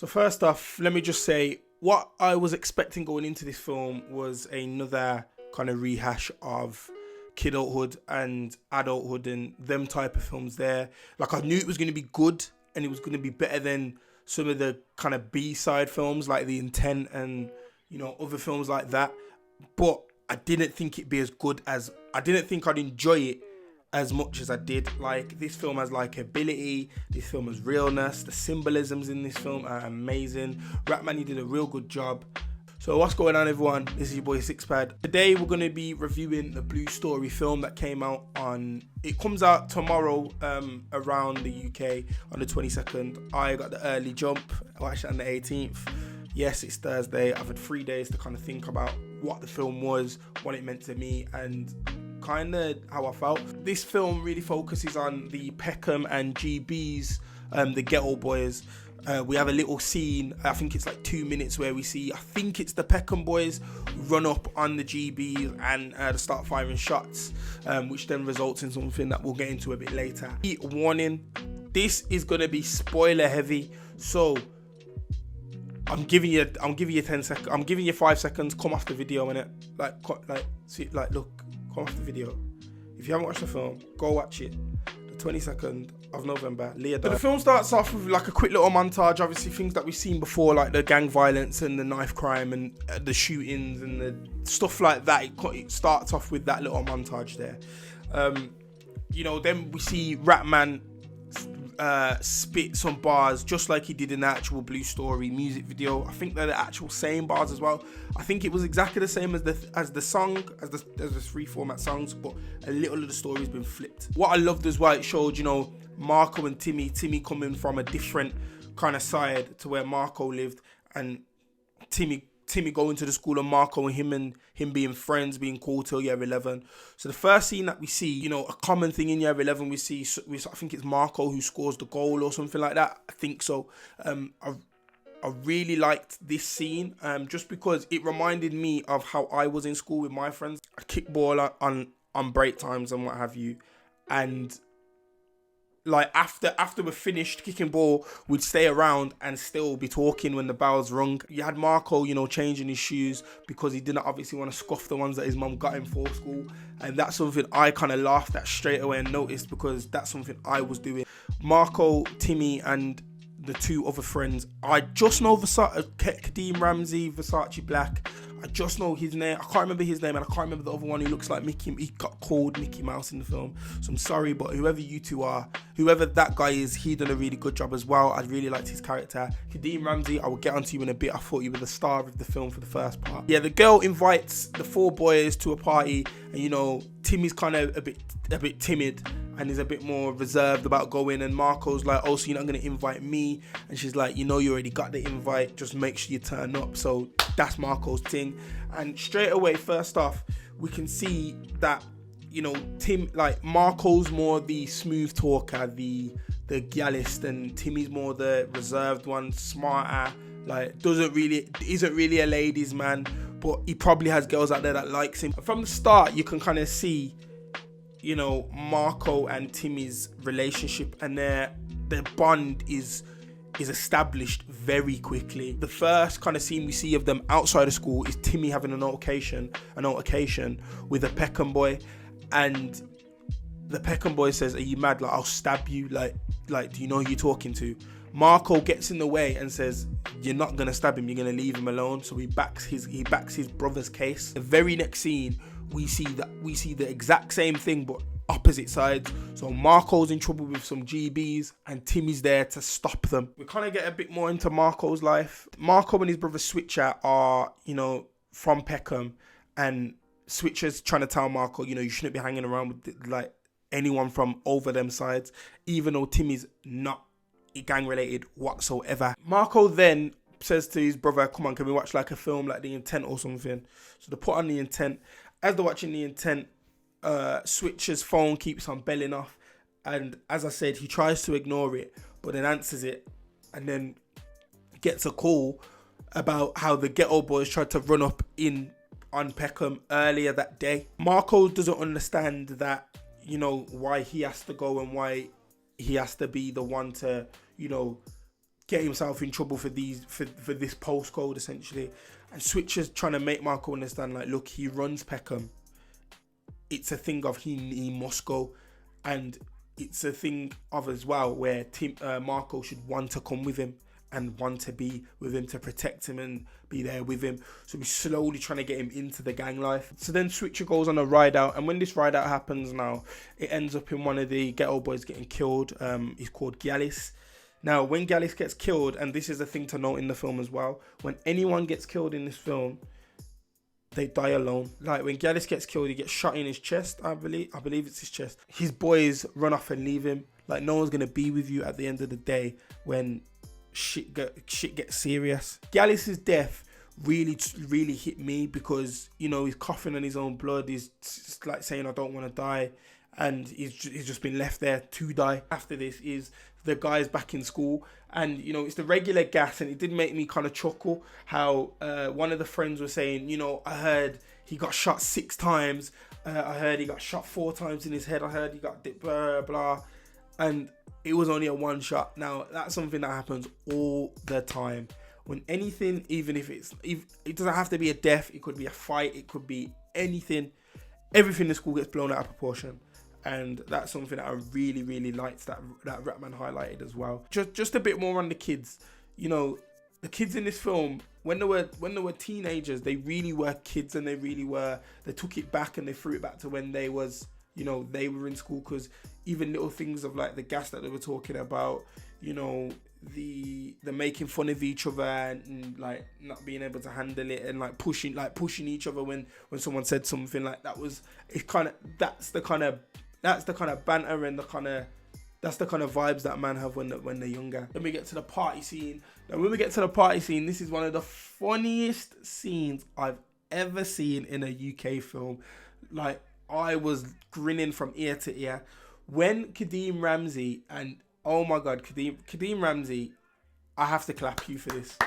So first off, let me just say what I was expecting going into this film was another kind of rehash of kidulthood and adulthood and them type of films there. Like, I knew it was going to be good and it was going to be better than some of the kind of B-side films like The Intent and, you know, other films like that. But I didn't think it'd be as good as, I didn't think I'd enjoy it as much as I did. Like, this film has likability, this film has realness, the symbolisms in this film are amazing. Rapman, he did a real good job. So what's going on, everyone? This is your boy Sixpad. Today we're going to be reviewing the Blue Story film that came out on, it comes out tomorrow around the UK on the 22nd. I got the early jump, well, actually on the 18th. Yes, it's Thursday. I've had 3 days to kind of think about what the film was, what it meant to me, and kind of how I felt. This film really focuses on the Peckham and GBs, the ghetto boys. We have a little scene, I think it's like 2 minutes, where we see, I think it's the Peckham boys run up on the GBs and start firing shots, which then results in something that we'll get into a bit later. Warning, this is going to be spoiler heavy, so I'm giving you 10 seconds. I'm giving you 5 seconds. Come off the video, innit? Look, come off the video. If you haven't watched the film, go watch it. The 22nd of November, Leah died. So the film starts off with like a quick little montage. Obviously, things that we've seen before, like the gang violence and the knife crime and the shootings and the stuff like that. It starts off with that little montage there. You know, then we see Rapman spit some bars just like he did in the actual Blue Story music video. I think they're the actual same bars as well. I think it was exactly the same as the song, as the three format songs, but a little of the story's been flipped. What I loved as well, it showed, you know, Marco and Timmy coming from a different kind of side to where Marco lived, and Timmy going to the school, and Marco and him being friends, being cool till year 11. So the first scene that we see, you know, a common thing in year 11, we I think it's Marco who scores the goal or something like that. I think so. I really liked this scene, just because it reminded me of how I was in school with my friends. I kick ball on break times and what have you, and like after we're finished kicking ball, we'd stay around and still be talking when the bells rung. You had Marco, you know, changing his shoes because he didn't obviously want to scuff the ones that his mum got him for school, and that's something I kind of laughed at straight away and noticed, because that's something I was doing. Marco, Timmy, and the two other friends, I just know Kadeem Ramsey, Versace Black. I just know his name. I can't remember his name, and I can't remember the other one who looks like Mickey. He got called Mickey Mouse in the film. So I'm sorry, but whoever you two are, whoever that guy is, he done a really good job as well. I really liked his character. Kadeem Ramsey, I will get onto you in a bit. I thought you were the star of the film for the first part. Yeah, the girl invites the four boys to a party, and you know, Timmy's kind of a bit timid and is a bit more reserved about going, and Marco's like, oh, so you're not going to invite me? And she's like, you know, you already got the invite, just make sure you turn up. So that's Marco's thing. And straight away, first off, we can see that, you know, Marco's more the smooth talker, the gallist, and Timmy's more the reserved one, smarter, like isn't really a ladies man, but he probably has girls out there that likes him. From the start, you can kind of see, you know, Marco and Timmy's relationship, and their bond is established very quickly. The first kind of scene we see of them outside of school is Timmy having an altercation with a Peckham boy, and the Peckham boy says, "Are you mad? Like, I'll stab you. Like, do you know who you're talking to?" Marco gets in the way and says, "You're not gonna stab him. You're gonna leave him alone." So he backs his brother's case. The very next scene, we see the exact same thing but opposite sides. So Marco's in trouble with some GBs and Timmy's there to stop them. We kind of get a bit more into Marco's life. Marco and his brother Switcher are, you know, from Peckham, and Switcher's trying to tell Marco, you know, you shouldn't be hanging around with like anyone from over them sides, even though Timmy's not gang related whatsoever. Marco then says to his brother, come on, can we watch like a film like The Intent or something? So they put on The Intent. As they're watching The Intent, Switcher's phone keeps on belling off, and as I said, he tries to ignore it but then answers it, and then gets a call about how the ghetto boys tried to run up on Peckham earlier that day. Marco doesn't understand that, you know, why he has to go and why he has to be the one to, you know, get himself in trouble for this postcode essentially. And Switcher's trying to make Marco understand, like, look, he runs Peckham. It's a thing of he must go, and it's a thing of as well where Marco should want to come with him and want to be with him to protect him and be there with him. So we're slowly trying to get him into the gang life. So then Switcher goes on a ride out, and when this ride out happens now, it ends up in one of the ghetto boys getting killed. He's called Gallus. Now, when Gallus gets killed, and this is a thing to note in the film as well, when anyone gets killed in this film, they die alone. Like when Gallus gets killed, he gets shot in his chest, I believe it's his chest. His boys run off and leave him. Like, no one's going to be with you at the end of the day when shit gets serious. Gallus's death really hit me because, you know, he's coughing on his own blood. He's just like saying, I don't want to die. And he's just been left there to die. After this is the guy's back in school, and, you know, it's the regular gas, and it did make me kind of chuckle how one of the friends was saying, you know, I heard he got shot 6 times. I heard he got shot 4 times in his head. I heard he got blah, blah. And it was only a 1 shot. Now, that's something that happens all the time. When anything, even if it doesn't have to be a death, it could be a fight, it could be anything. Everything in school gets blown out of proportion. And that's something that I really liked that Rapman highlighted as well. Just a bit more on the kids. You know, the kids in this film, when they were teenagers, they really were kids, and they took it back and they threw it back to when they were in school, because even little things of like the gas that they were talking about, you know, the making fun of each other and like not being able to handle it, and like pushing each other when someone said something like that, that's the kind of banter and that's the kind of vibes that man have when they're younger. Then we get to the party scene. Now when we get to the party scene, this is one of the funniest scenes I've ever seen in a UK film. Like, I was grinning from ear to ear when Kadeem Ramsey, and oh my god, Kadeem Ramsey, I have to clap you for this.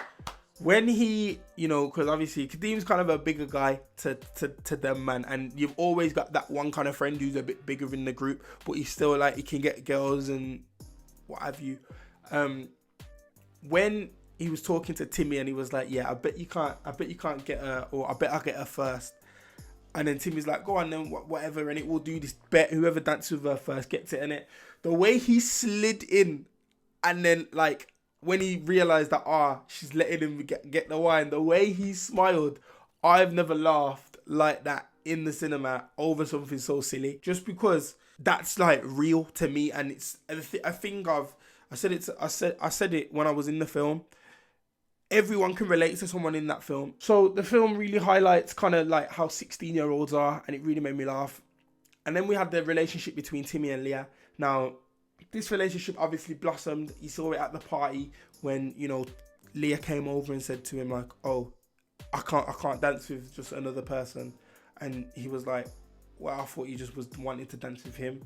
When he, you know, because obviously Kadeem's kind of a bigger guy to them, man, and you've always got that one kind of friend who's a bit bigger in the group, but he's still like, he can get girls and what have you. When he was talking to Timmy and he was like, yeah, I bet you can't get her, or I bet I'll get her first. And then Timmy's like, go on then, whatever, and it will do this bet, whoever dances with her first gets it, innit? The way he slid in, and then like, when he realised that, she's letting him get the wine, the way he smiled, I've never laughed like that in the cinema over something so silly. Just because that's like real to me, and it's a thing of, I said it when I was in the film. Everyone can relate to someone in that film. So the film really highlights kind of like how 16-year-olds are, and it really made me laugh. And then we had the relationship between Timmy and Leah. Now, this relationship obviously blossomed. You saw it at the party when, you know, Leah came over and said to him like, oh, I can't dance with just another person. And he was like, well, I thought you just was wanting to dance with him.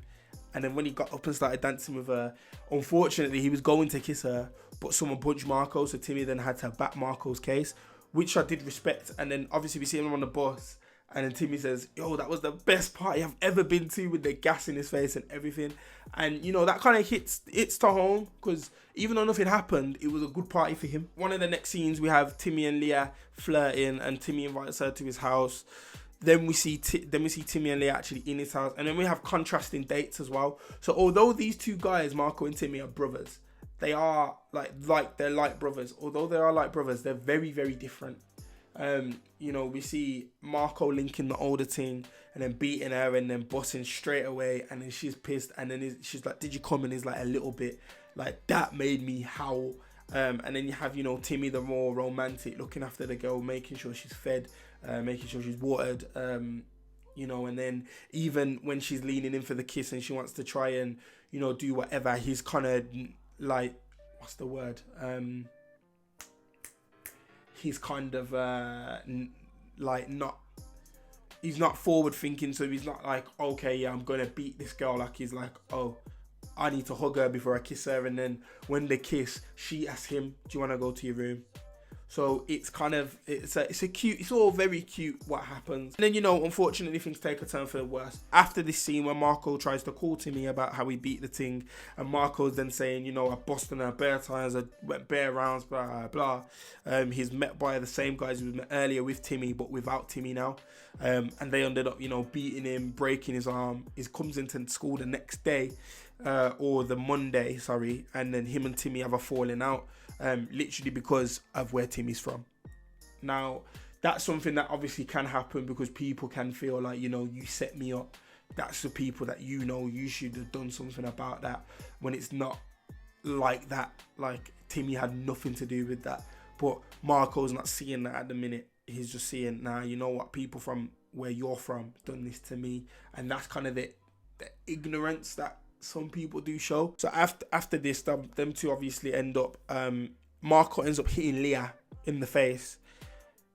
And then when he got up and started dancing with her, unfortunately, he was going to kiss her, but someone punched Marco, so Timmy then had to back Marco's case, which I did respect. And then obviously we see him on the bus, and then Timmy says, yo, that was the best party I've ever been to, with the gas in his face and everything. And, you know, that kind of hits to home, because even though nothing happened, it was a good party for him. One of the next scenes, we have Timmy and Leah flirting, and Timmy invites her to his house. Then we see Timmy and Leah actually in his house, and then we have contrasting dates as well. So although these two guys, Marco and Timmy, are brothers, they are they're like brothers. Although they are like brothers, they're very, very different. You know, we see Marco linking the older thing and then beating her and then busting straight away, and then she's pissed, and then she's like, did you come? And he's like, a little bit. Like, that made me howl. And then you have, you know, Timmy, the more romantic, looking after the girl, making sure she's fed, making sure she's watered, you know, and then even when she's leaning in for the kiss and she wants to try and, you know, do whatever, he's kind of like, what's the word? He's kind of like he's not forward thinking, so he's not like, okay, yeah, I'm gonna beat this girl. Like, he's like, oh, I need to hug her before I kiss her. And then when they kiss, she asks him, do you want to go to your room? So it's kind of, it's a cute, it's all very cute what happens. And then, you know, unfortunately things take a turn for the worse. After this scene where Marco tries to call Timmy about how he beat the thing, and Marco's then saying, you know, I busted her bare tires, I went bare rounds, blah, blah, blah. He's met by the same guys who met earlier with Timmy, but without Timmy now. And they ended up, you know, beating him, breaking his arm. He comes into school the next day, or the Monday, sorry, and then him and Timmy have a falling out. Literally because of where Timmy's from. Now, that's something that obviously can happen because people can feel like, you know, you set me up. That's the people that, you know, you should have done something about that, when it's not like that. Like, Timmy had nothing to do with that. But Marco's not seeing that at the minute. He's just seeing, nah, you know what, people from where you're from done this to me. And that's kind of the ignorance that some people do show. So after this, them two obviously end up, Marco ends up hitting Leah in the face.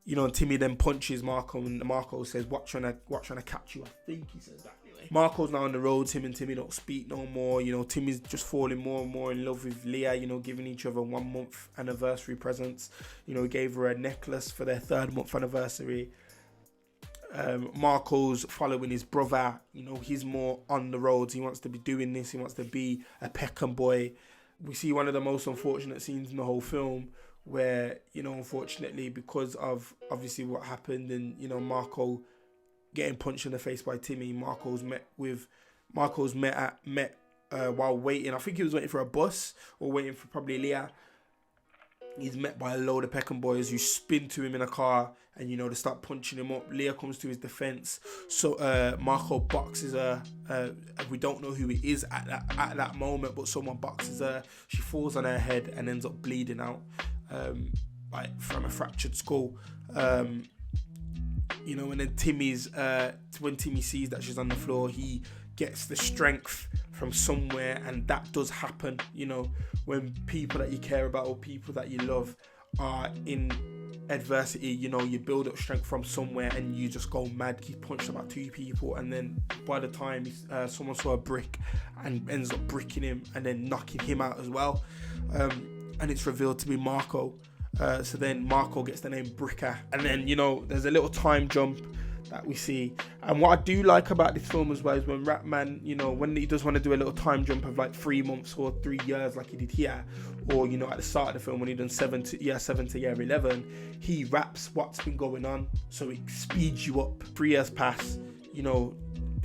You know, Timmy then punches Marco, and Marco says, what trying to catch you? I think he says that anyway. Marco's now on the road. Him and Timmy don't speak no more. You know, Timmy's just falling more and more in love with Leah, you know, giving each other 1 month anniversary presents. You know, he gave her a necklace for their 3rd month anniversary. Marco's following his brother. You know, he's more on the roads. He wants to be doing this. He wants to be a Peckham boy. We see one of the most unfortunate scenes in the whole film where, you know, unfortunately, because of obviously what happened and, you know, Marco getting punched in the face by Timmy, Marco's met while waiting. I think he was waiting for a bus or waiting for probably Leah. He's met by a load of Peckham boys who spin to him in a car, and, you know, they start punching him up. Leah comes to his defense. So Marco boxes her. We don't know who it is at that moment, but someone boxes her. She falls on her head and ends up bleeding out, like from a fractured skull. You know, and then when Timmy sees that she's on the floor, he gets the strength from somewhere, and that does happen. You know, when people that you care about or people that you love are in adversity, you know, you build up strength from somewhere and you just go mad. He punched about 2 people, and then by the time someone saw a brick and ends up bricking him and then knocking him out as well, and it's revealed to be Marco. So then Marco gets the name Bricker, and then, you know, there's a little time jump that we see. And what I do like about this film as well is when Rapman, you know, when he does want to do a little time jump of like 3 months or 3 years like he did here, or, you know, at the start of the film when he done 7 to year 11, he raps what's been going on, so it speeds you up. 3 years pass, you know,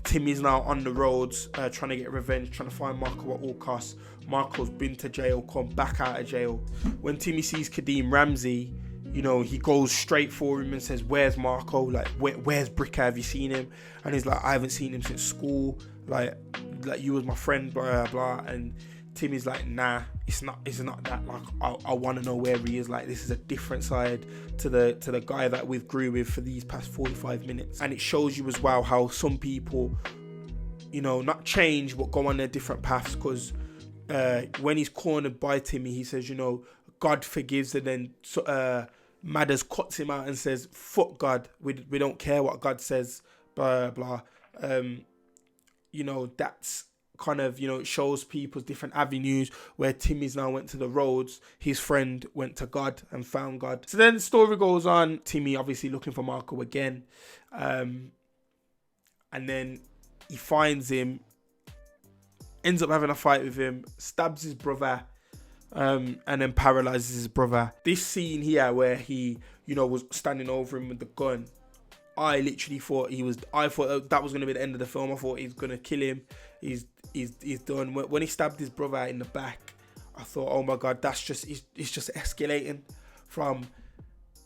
Timmy's now on the roads, trying to get revenge, trying to find Marco at all costs. Marco's been to jail, come back out of jail. When Timmy sees Kadeem Ramsey, you know, he goes straight for him and says, where's Marco? Like, where's Bricker? Have you seen him? And he's like, I haven't seen him since school. Like you was my friend, blah, blah, blah. And Timmy's like, nah, it's not that. Like, I want to know where he is. Like, this is a different side to the guy that we've grew with for these past 45 minutes. And it shows you as well how some people, you know, not change, but go on their different paths. Because when he's cornered by Timmy, he says, you know, God forgives, and then Madders cuts him out and says, fuck God, we don't care what God says, blah, blah. You know, that's kind of, you know, it shows people's different avenues. Where Timmy's now went to the roads, his friend went to God and found God. So then the story goes on, Timmy obviously looking for Marco again, and then he finds him, ends up having a fight with him, stabs his brother, and then paralyzes his brother. This scene here where he, you know, was standing over him with the gun, I literally thought that was going to be the end of the film. I thought he's going to kill him. He's done. When he stabbed his brother in the back, I thought, oh my God, it's just escalating from,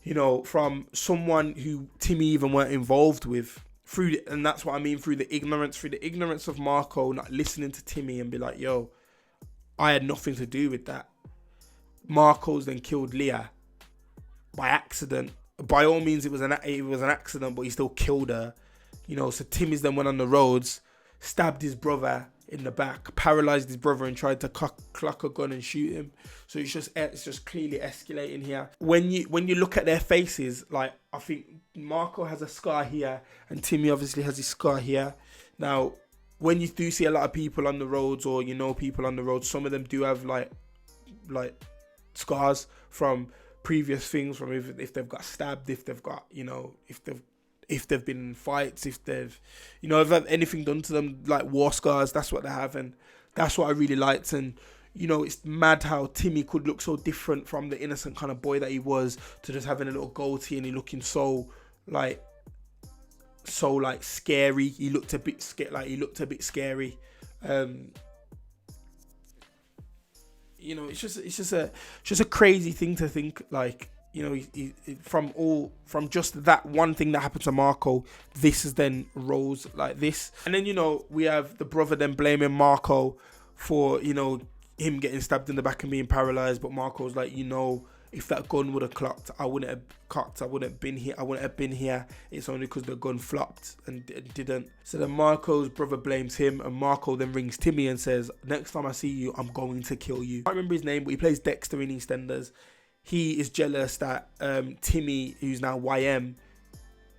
you know, from someone who Timmy even weren't involved with. And that's what I mean, through the ignorance of Marco not listening to Timmy and be like, yo, I had nothing to do with that. Marco's then killed Leah by accident. By all means, it was an accident, but he still killed her. You know, so Timmy's then went on the roads, stabbed his brother in the back, paralyzed his brother, and tried to cluck a gun and shoot him. So it's just clearly escalating here. When you look at their faces, like, I think Marco has a scar here, and Timmy obviously has his scar here. Now, when you do see a lot of people on the roads, or, you know, people on the roads, some of them do have like scars from previous things, from if they've got stabbed, if they've got, if they've been in fights, if they've, if had anything done to them, like war scars. That's what they have, and that's what I really liked. And it's mad how Timmy could look so different from the innocent kind of boy that he was to just having a little goatee and he looking so scary. He looked a bit scary. It's just a crazy thing to think, like, from just that one thing that happened to Marco, this is then rose like this. And then, we have the brother then blaming Marco for, him getting stabbed in the back and being paralyzed. But Marco's like, if that gun would have clocked, I wouldn't have been here. It's only because the gun flopped and it didn't. So then Marco's brother blames him, and Marco then rings Timmy and says, next time I see you, I'm going to kill you. I can't remember his name, but he plays Dexter in EastEnders. He is jealous that Timmy, who's now YM,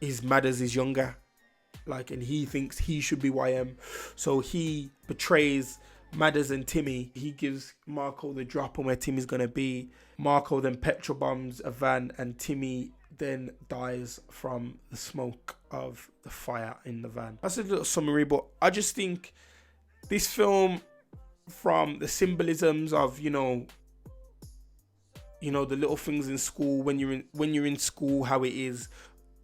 is Madders is younger. And he thinks he should be YM. So he betrays Madders and Timmy. He gives Marco the drop on where Timmy's going to be. Marco then petrol bombs a van, and Timmy then dies from the smoke of the fire in the van. That's a little summary, but I just think this film, from the symbolisms of, the little things in school, when you're in school, how it is,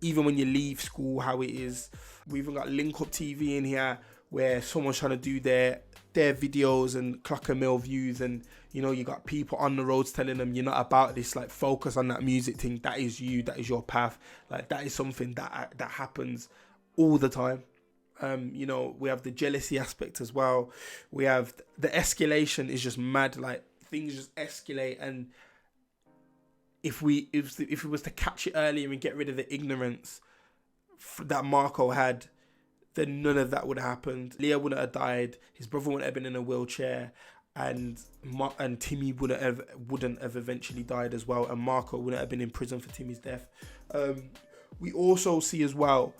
even when you leave school, how it is. We even got Link Up TV in here, where someone's trying to do their videos and clock a mil views, and you got people on the roads telling them you're not about this, like, focus on that music thing, that is you, that is your path. Like, that is something that happens all the time. We have the jealousy aspect as well. We have the escalation is just mad, like, things just escalate, and if we was to catch it earlier and get rid of the ignorance that Marco had, then none of that would have happened. Leah wouldn't have died. His brother wouldn't have been in a wheelchair, and Timmy wouldn't have eventually died as well, and Marco wouldn't have been in prison for Timmy's death. We also see as well,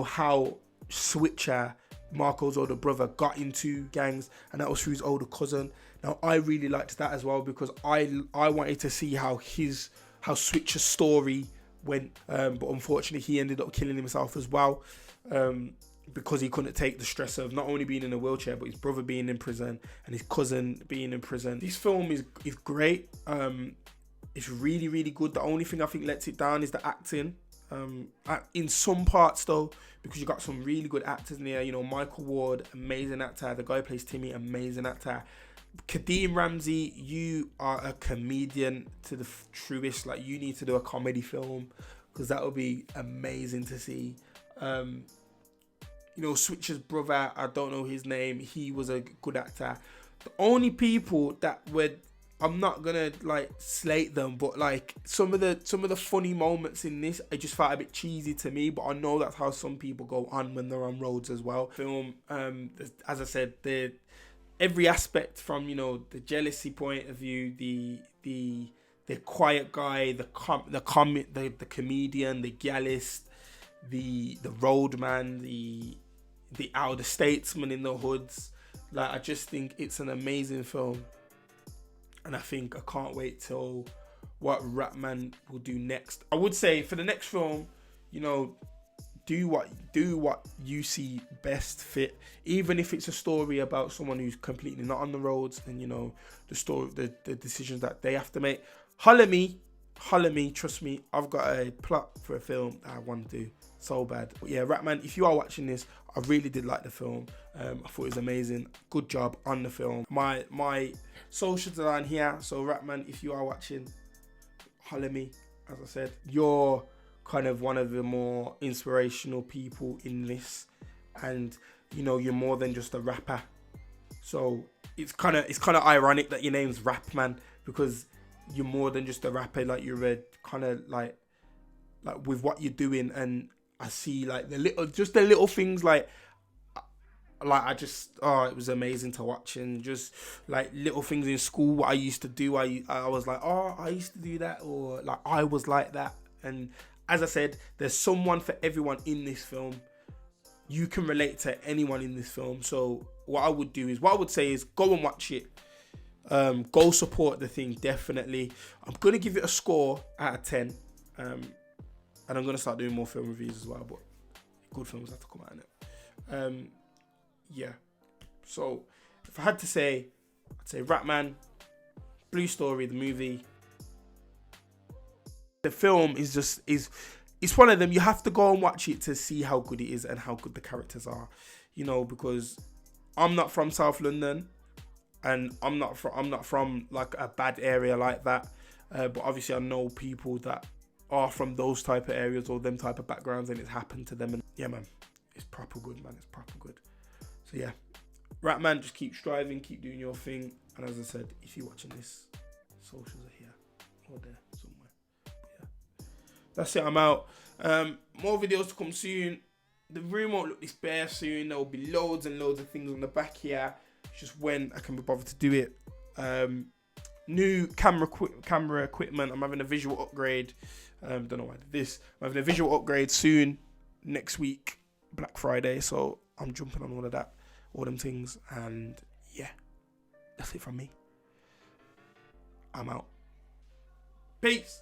how Switcher, Marco's older brother, got into gangs, and that was through his older cousin. Now, I really liked that as well, because I wanted to see how Switcher's story went, but unfortunately he ended up killing himself as well, because he couldn't take the stress of not only being in a wheelchair, but his brother being in prison and his cousin being in prison. This film is great. It's really, really good. The only thing I think lets it down is the acting. In some parts though, because you got some really good actors in there. Michael Ward, amazing actor. The guy who plays Timmy, amazing actor. Kadeem Ramsey, you are a comedian to the truest. Like, you need to do a comedy film, because that would be amazing to see. Switcher's brother, I don't know his name, he was a good actor. The only people that I'm not gonna slate them, but some of the funny moments in this, I just felt a bit cheesy to me, but I know that's how some people go on when they're on roads as well. Film, as I said, every aspect from the jealousy point of view, the quiet guy, the comedian, the gallist, the roadman, the elder statesman in the hoods. I just think it's an amazing film, and I can't wait till what Rapman will do next. I would say for the next film, do what you see best fit, even if it's a story about someone who's completely not on the roads, and the story, the decisions that they have to make. Holler me, trust me, I've got a plot for a film that I want to do so bad. But yeah, Rapman, if you are watching this, I really did like the film. I thought it was amazing. Good job on the film. My socials are on here, so Rapman, if you are watching, holler me. As I said, you're kind of one of the more inspirational people in this, and you're more than just a rapper. So it's kind of ironic that your name's Rapman, because you're more than just a rapper. Like, you're a kind of like with what you're doing, and I see the little things it was amazing to watch, and just little things in school, what I used to do, I was like, oh, I used to do that, or I was like that. And as I said, there's someone for everyone in this film. You can relate to anyone in this film. So what I would say is go and watch it. Go support the thing, definitely. I'm gonna give it a score out of 10. And I'm gonna start doing more film reviews as well, but good films have to come out in it. Yeah. So if I had to say, I'd say Rapman, Blue Story, the movie. The film is just it's one of them. You have to go and watch it to see how good it is and how good the characters are. You know, because I'm not from South London, and I'm not from like a bad area like that. But obviously I know people that are from those type of areas or them type of backgrounds, and it's happened to them. And yeah, man, it's proper good, man. It's proper good. So yeah, Rapman, just keep striving, keep doing your thing. And as I said, if you're watching this, socials are here or there somewhere. But yeah, that's it. I'm out. More videos to come soon. The room won't look this bare soon. There will be loads and loads of things on the back here. It's just when I can be bothered to do it. New camera equipment. I'm having a visual upgrade. Don't know why I did this. I'm having a visual upgrade soon, next week, Black Friday. So I'm jumping on all of that, all them things. And yeah, that's it from me. I'm out. Peace.